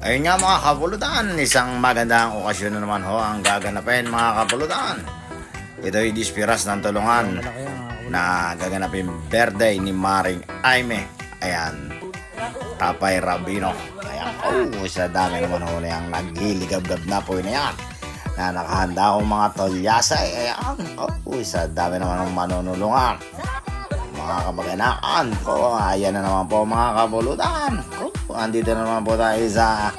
Ayun nga mga kapulutan, isang magandang okasyon na naman ho ang gaganapin mga kapulutan. Ito'y dispiras ng tulungan na gaganapin birthday ni Maring Aime. Ayan, Tapay Rabino. Ayan, sa dami naman ho na yung nagliligab-gab na po na yan. Na nakahanda ho mga tolyasay. Ayan, sa dami naman ng manunulungan. Mga kamag-anakan ko, ayan na naman po mga kapulutan. Andito na naman po tayo sa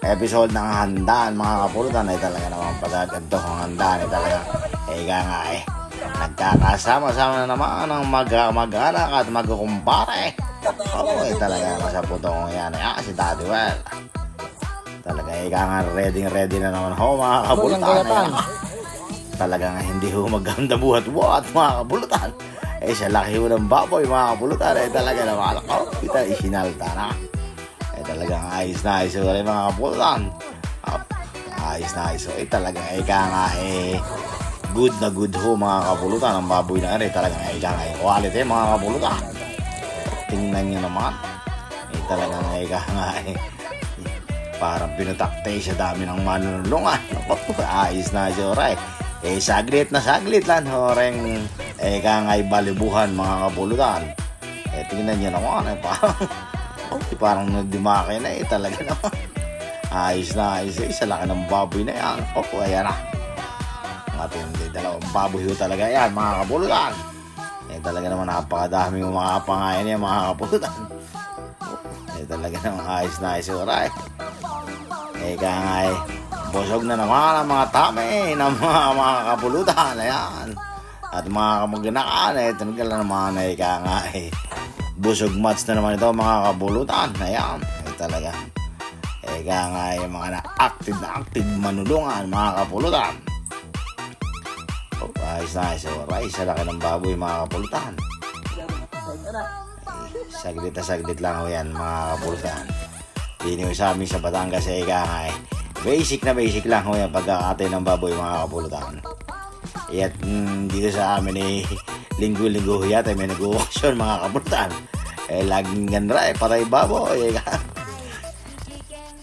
episode ng handaan mga kapulutan. Ay talaga naman pagkaganto ang handaan ay talaga nagkakasama-sama na naman ang mag-anak at magkukumpare. Ay talaga naman sa putong yan si Daddy Well. Talaga ready na naman ho mga kapulutan. Talaga nga hindi ho maganda buhat-buhat mga kapulutan. Sa laki ho ng baboy mga kapulutan ay talaga naman kita isinalta na. Talagang ayos na ayos rin mga kapulutan. Ayos na ayos. Talagang good na good ho mga kapulutan. Ang baboy na rin talagang quality mga kapulutan. Tingnan nyo naman. Talagang parang pinutakte sa dami ng manunulungan. Ayos na ayos rin. Saglit na saglit lang ho rin balibuhan mga kapulutan. Tingnan nyo naman parang nagdimake na talaga naman. Ayos na ayos sa laki ng baboy na yan. Ayan na. Matindi dalawang baboy talaga yan mga kapulutan. Talaga naman napakadaming mga pangayan yan mga kapulutan. Talaga naman ayos na ayos oray. Busog na naman ang mga tame ng mga kapulutan. Ayan. At mga kamag-anakan talaga naman busog match na naman ito mga kapulutan. Ayan, talaga yung mga active manulungan mga kapulutan. Ayos na ayos oray sa laki ng baboy mga kapulutan. Saglit lang ho yan mga kapulutan. Dino sa amin sa Batangas basic lang ho yan pagkakatay ng baboy mga kapulutan. At dito sa amin linggo-linggo yata may nag-auction mga kapulutan. Laging gandra patay baboy.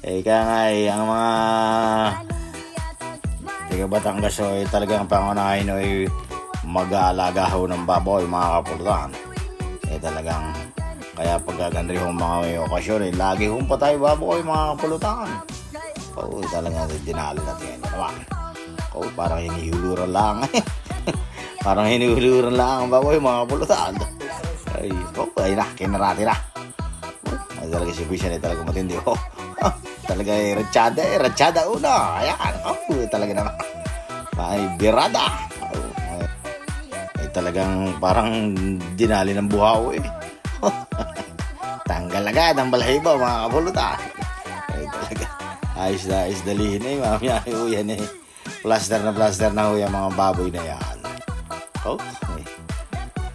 Ang mga taga Batangas talagang pangunahin mag-aalaga ho ng baboy mga kapulutan. Talagang kaya pagkagandri ho mga may okasyon lagi hong patay baboy mga kapulutan. Talagang dinalo natin naman. Parang hinihuluran lang. Parang hinihuluran lang ang baboy mga kapulutan. Kinarati na. Talaga si Vision talaga matindi ho. Talaga rachada una. Ayan. Talaga naman. Birada. Talagang parang dinali ng buhaw Tanggal agad ang balahibo mga kapulutan. Talaga ayos na ayos dalihin mamaya yan plaster na ho yung mga baboy na yan.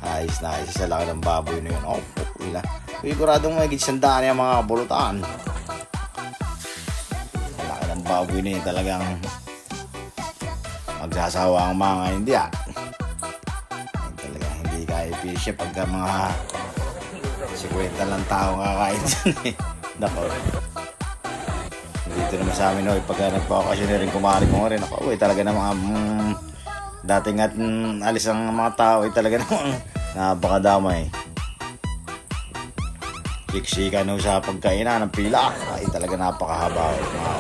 Ayos na ayos sa laki ng baboy na yun. Figuradong may gitsandaan yung mga kapulutan. Sa laki ng baboy na yun talagang magsasawa ang mga hindi talagang hindi kaya pisya pagka mga 50 lang tao kakain dyan Nako. Dito naman sa amin pagka nagpakasyon na rin kumari ko rin talaga namang dating at alis ang mga tao talaga namang napakadamay. Siksikan sa pagkainan ng pila talaga napakahaba mga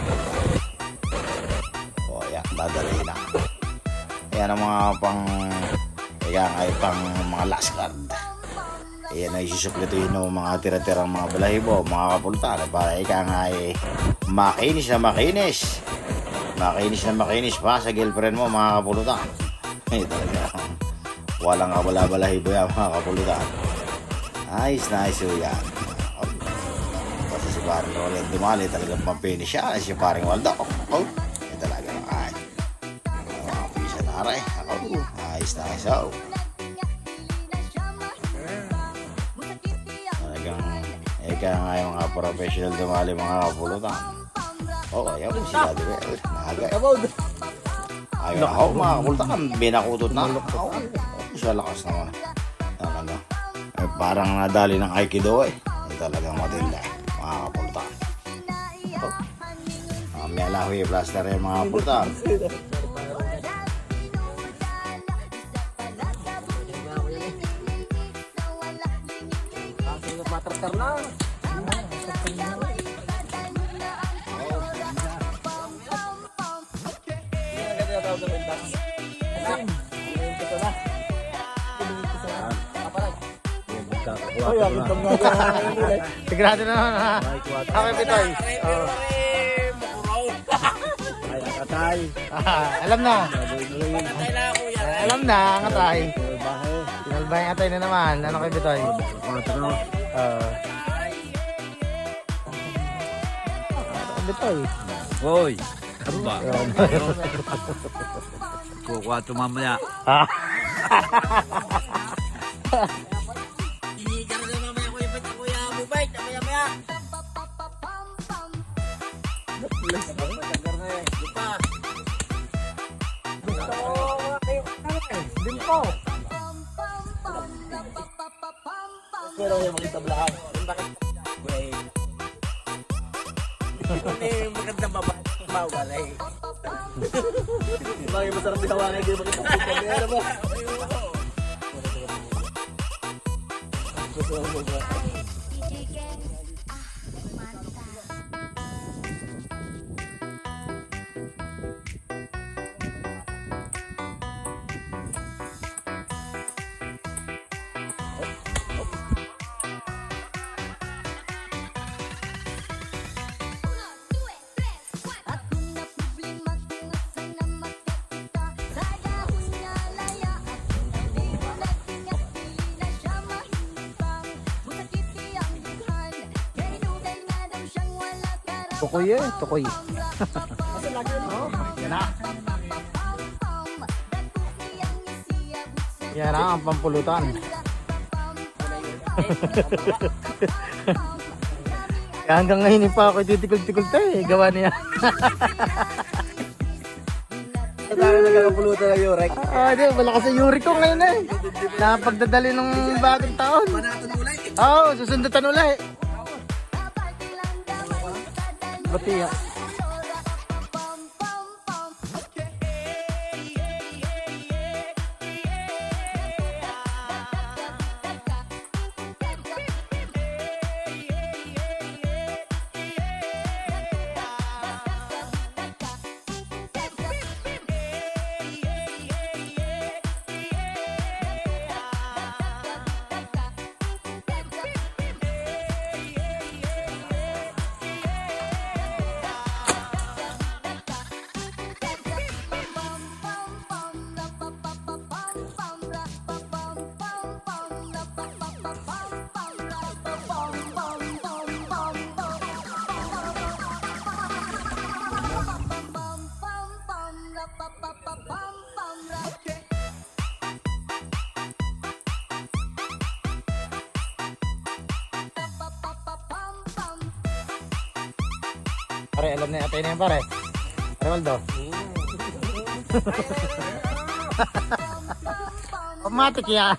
yan, dadali na. Yan ang mga pang mga last card. Ayan ay susuplituhin ng mga tira-tirang mga balahibo, mga kapulutan para makinis pa sa girlfriend mo mga kapulutan. Talaga walang balahibo yan mga kapulutan. Ayos na ayos yan. Kasi si paring Roland dumali talagang pampinish siya. Si paring Waldo talaga mga pisa na aray. Ayos na ayos yung mga professional dumali mga kapulutan. Ayaw po sila diba? Ayaw mga kapulutan. Binakutot na. Siya lakas naman. Parang nadali ng Aikido talagang matindi mga kapulutan. Melahoy blaster yung mga putang. Matraktar na. Sigurado na naman ha. Okay, Pitoy. Ay, akatay. Alam na. Akatay na ako yan. Alam na, ang atay. Bahay. Tinalbay ang atay na naman. Ano kay Pitoy? Matro. Pitoy. Hoy, ano ba? Kukuha ito mamaya. Hindi ka na lang mamaya ko yung pita ko yung bubay. Maya. Limpo. Pero yung mga tablahan. Bakit? Wait. May magandang bawalay. Bakit masarap din hawakan kayo makita ko kamera ba? Tukoy eh, tukoy. Yan na. Yan na ang pampulutan. Kaya hanggang ngayon pa ako titikol-tikol tayo eh. Gawa niya. Tayo nagkakapulutan ng Yorek. Di, malakas sa Yuri ko ngayon eh. Napagdadali ng bagong taon. Oo, susundutan ulit. Batiya. Pare, alam na atay na yan pare. Pare Waldo. Automatic yan.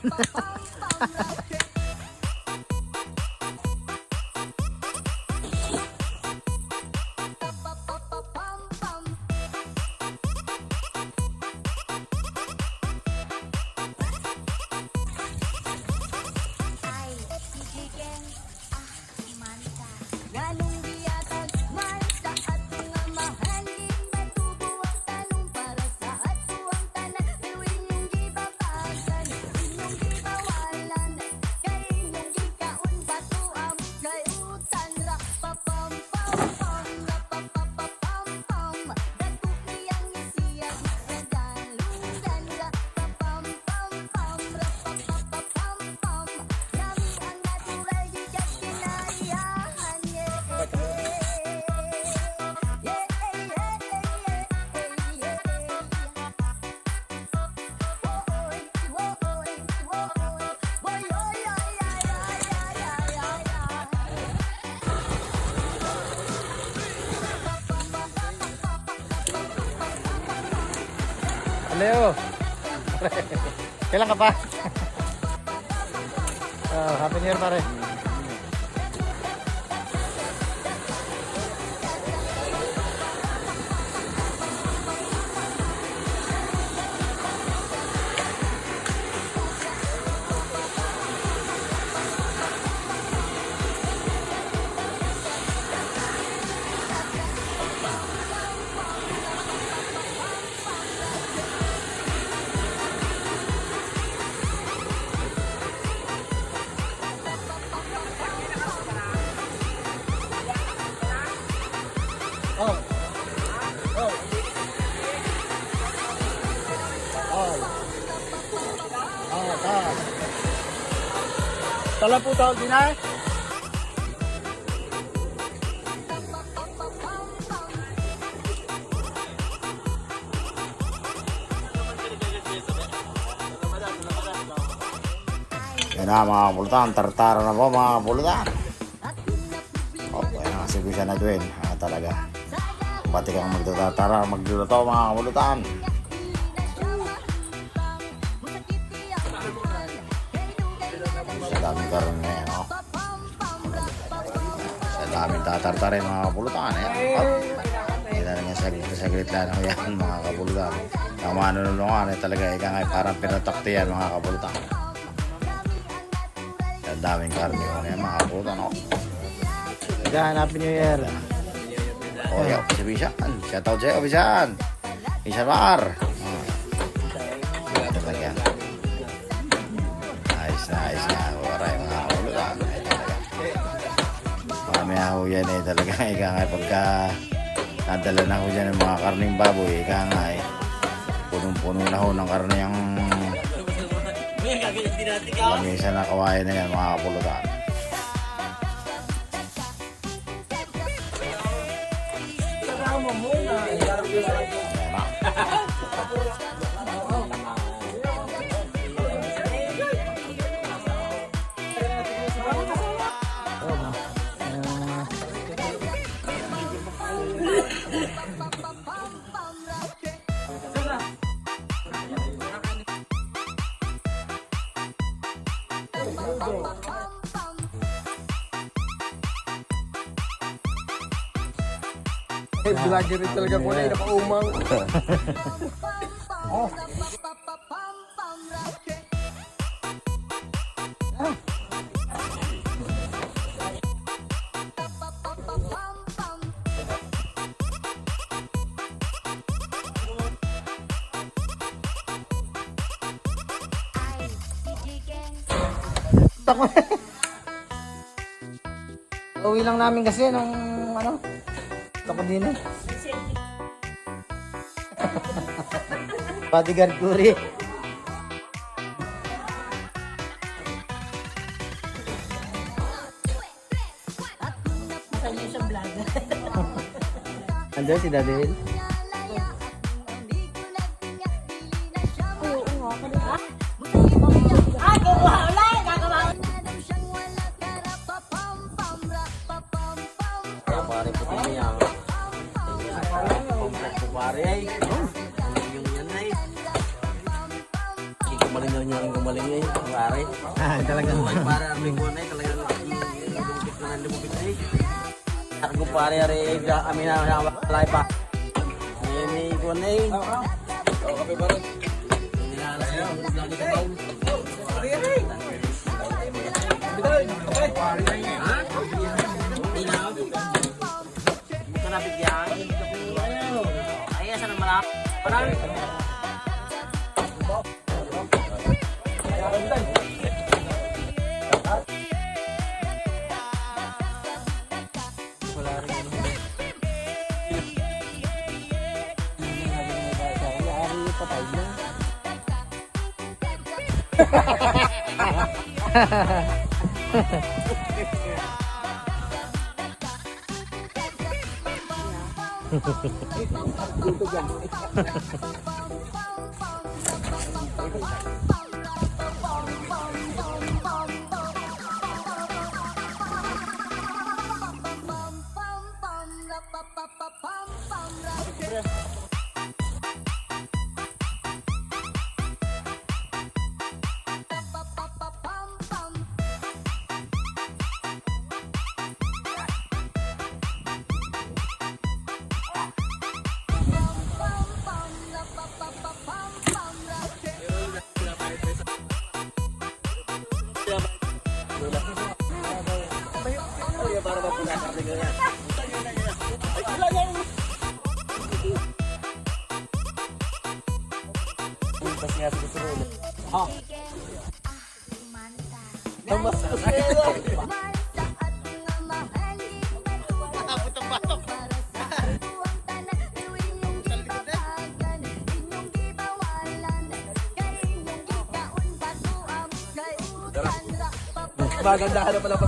Leo. Kailan ka pa? Happy New Year pare. Oh. Oh. Oh. Oh, taas. Tala po tawag din ay. Yan na mga kapulutan, tartara na po mga kapulutan. Okay, nakasigo siya na Gwen. Talaga. Pati kang magtatatara, magluluto mga kapulutan. Sa daming karoon na yan, oh. Sa daming tatartarin mga kapulutan. Ayan, hindi na lang yung saglit lang ako yan mga kapulutan. Ang manunulungan talaga ika nga parang pinatakti yan mga kapulutan. Sa daming karne ko na yan mga kapulutan, oh. Happy New Year. Oh, yeah, Bisan. Shout out sa'yo, Bisan. Bisan Mar. Ito talaga. Nice nga. Waray mga kapulutan. Mamaya ho yan talaga. Ika nga pagka nadala na ho dyan ng mga karning baboy. Ika nga punong-puno na ho ng karne yung lamisa na kawain na yan mga kapulutan. Vlogger rin talaga ko na nakaumang. Oh. Uwi lang namin kasi nung ako din eh. Bodyguard Kuri. Andun si David. Pare puti niya. Pare ay. Yung yan ay. Gumaling daw niya, gumaling ay. Pare. Talagang pare ang ko na talagang lumipit na lumipit ay. Ako pare ari kami na live pa. May ko na ay. Oh, kape pare. Maganda ka na pala pa.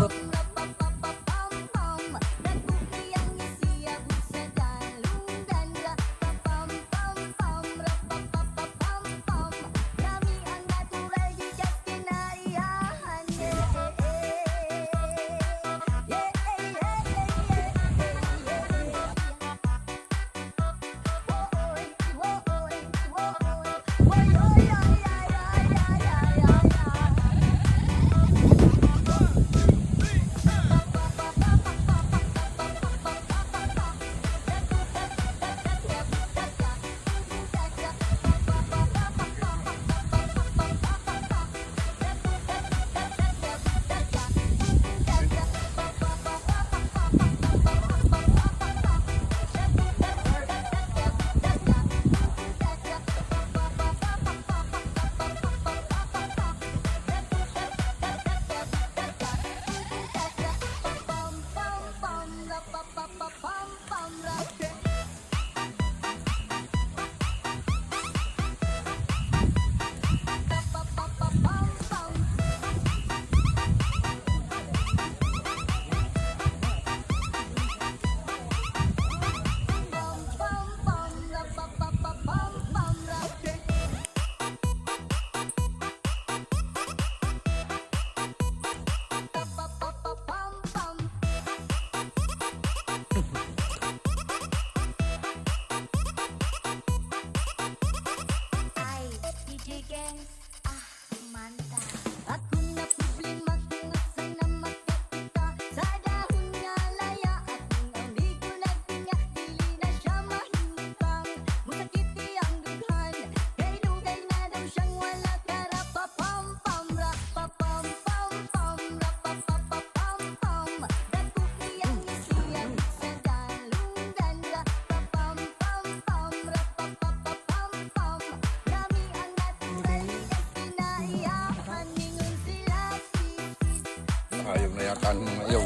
Ayaw na yata ng mga ayaw.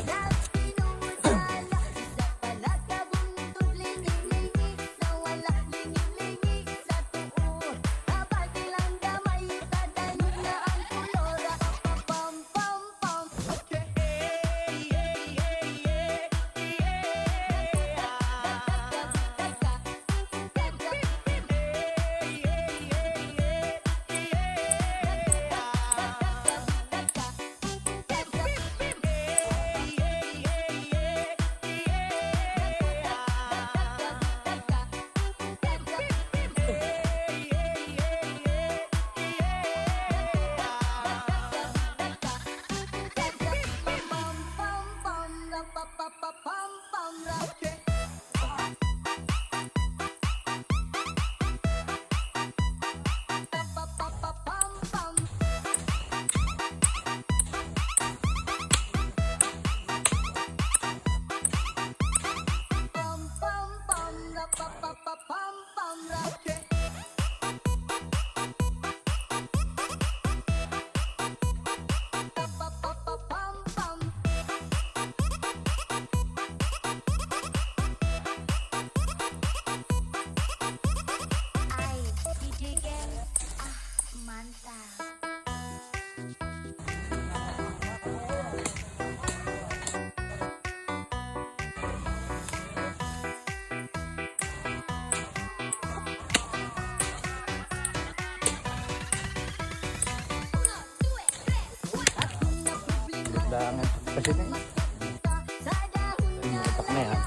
Dangan kasi na. Utak na yan.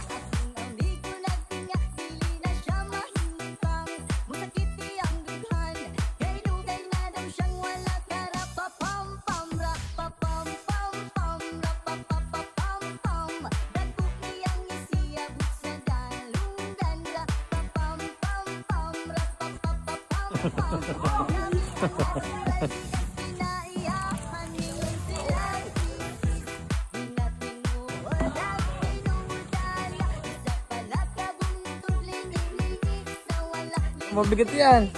Mabigat yan.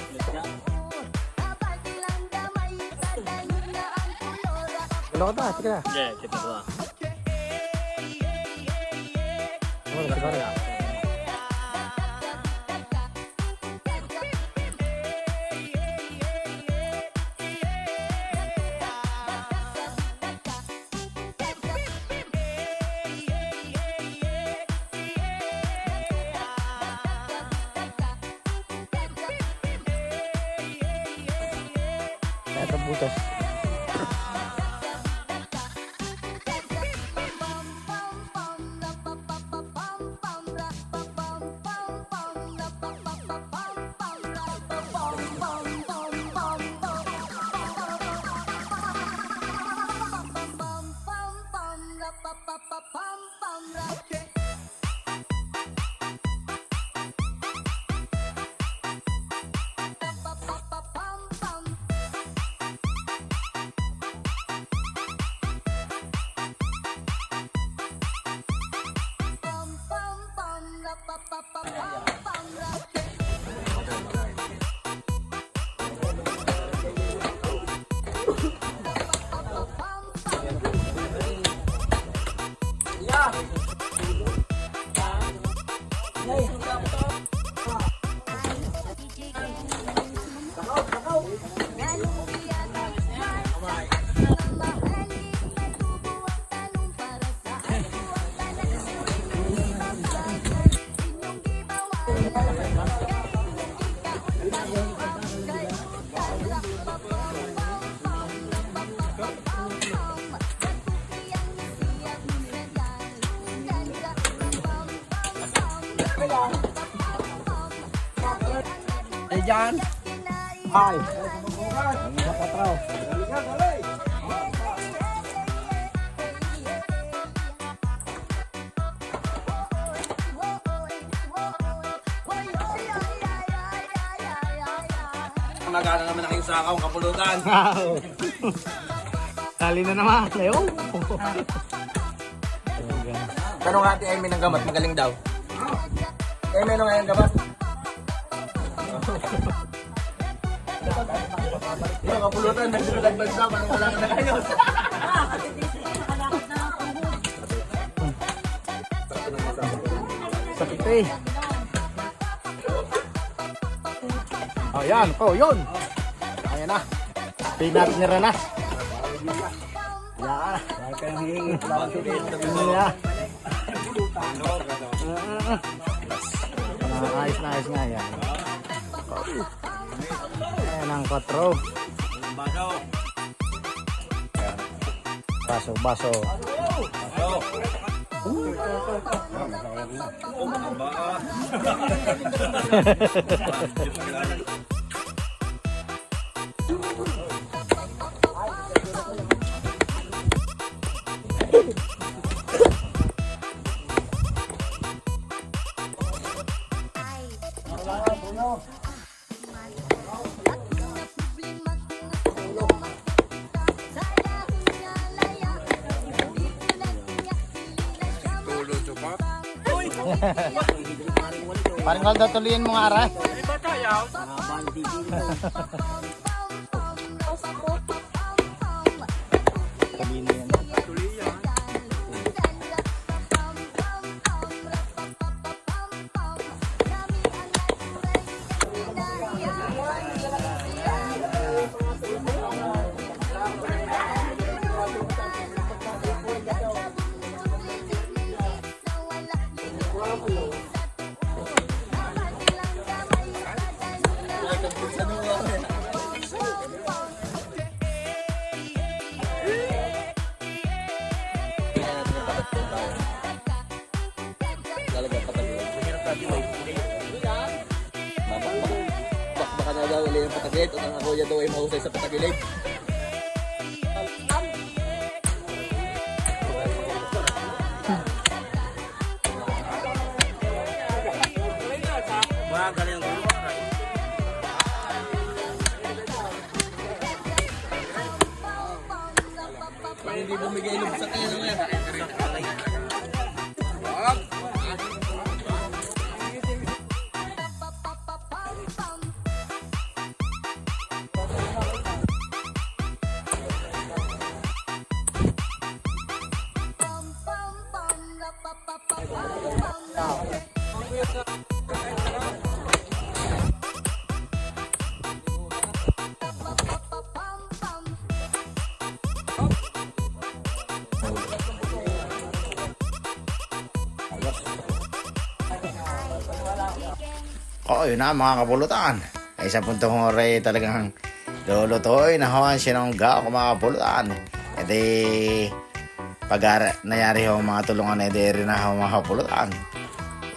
Wala ka ba? Sige na. Yeah, kita ko. Wala ka ba? butas. Eh, dyan. Hi. Patraw. Magana naman aking sakaw ang kapulutan. Tali na naman, Leo. Tanong ate Amy ng gamat, magaling daw. Amy, ano nga yung gamat? Yung kapulutan, nagsunod bansa, parang wala ka na kayo. Sakit eh. Oh, yan. Oh, yun. Ayan na. Pinat ni Renas. Yan. Yan. Ayos nga yan. Ayan ang 4. Baso. Parang kalda tuloyin mo nga aray. Kanina yan. Baka na daw ulit yung patagilid at ang kuya daw ay mahusay sa patagilid. Galing ang gulo. Hindi bumigay loob sa kanya naman. Oh, yun na mga kapulutan. Ay sa puntong oray talagang lulutuin na hawan sinungga o mga kapulutan. E di, pag nayari ho mga tulungan e di rin na ho mga kapulutan.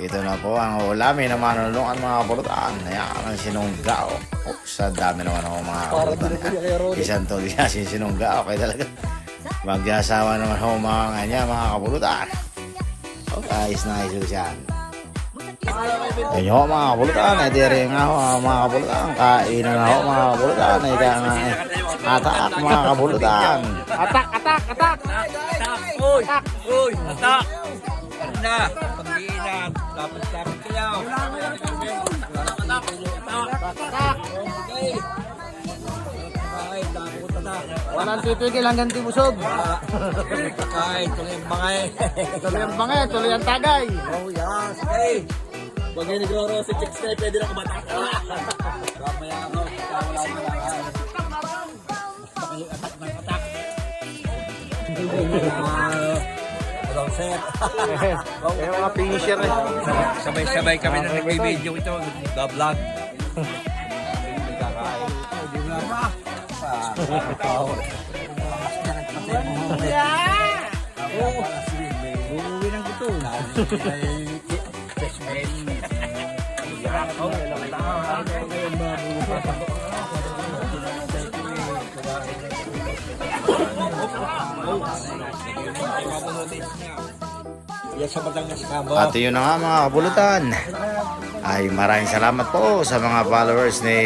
Ito na po ang ulamin na manulungan mga kapulutan. Ayan ang sinungga o. Sa dami naman ho mga kapulutan. Isang tulya sinungga o. Kaya talaga magyasawa naman ho mga kanya mga kapulutan. Guys, nice yan. Ayun ho mga kapulutan, ay di rin nga ho mga kapulutan. Kainan na ho mga kapulutan. Ay kaya nga atak mga kapulutan. Atak! Uy! Atak! Ano na? Pag-iinan. Dapat kayaw. Atak! Okay. Walang titigil hanggang di busog. Kakain, tuloy ang bangay. Tuloy ang bangay, tuloy ang tagay. Oh, yes. Okay. Pag yung nagro-ro si Chicks Day, pwede na kumatak. Mamaya ako. Wala mo lang. Basta kayo atak ng atak. Wrong set. Kaya mga finisher eh. Sabay-sabay kami na nag-video ito. The vlog. Uuwi ng guto. At yun na nga mga kapulutan. Ay maraming salamat po sa mga followers ni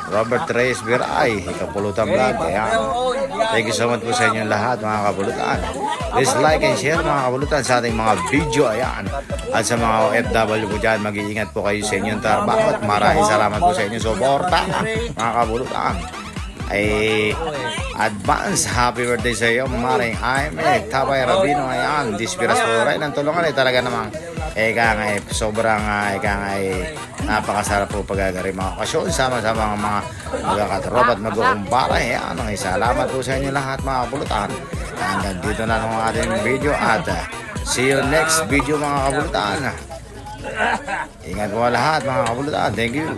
Robert Reyes Biray, Kapulutan Vlog. Ayan. Thank you so much po sa inyong lahat mga kapulutan. Please like and share mga kapulutan sa ating mga video. Ayan. At sa mga OFW po dyan, mag-iingat po kayo sa inyong trabaho. At maraming salamat po sa inyong suporta mga kapulutan. Ay advance happy birthday sa iyo maring Jaime Tabay Rabino. Ayan, dispiras po rin ang tulungan ay talaga namang sobrang napakasarap po pagagari mga okasyon sama-sama mga magkakatropa at magkukumpara. Ayan, salamat po sa inyo lahat mga kapulutan. Hanggang dito na lang ang ating video at see you next video mga kapulutan. Ingat po lahat mga kapulutan. Thank you.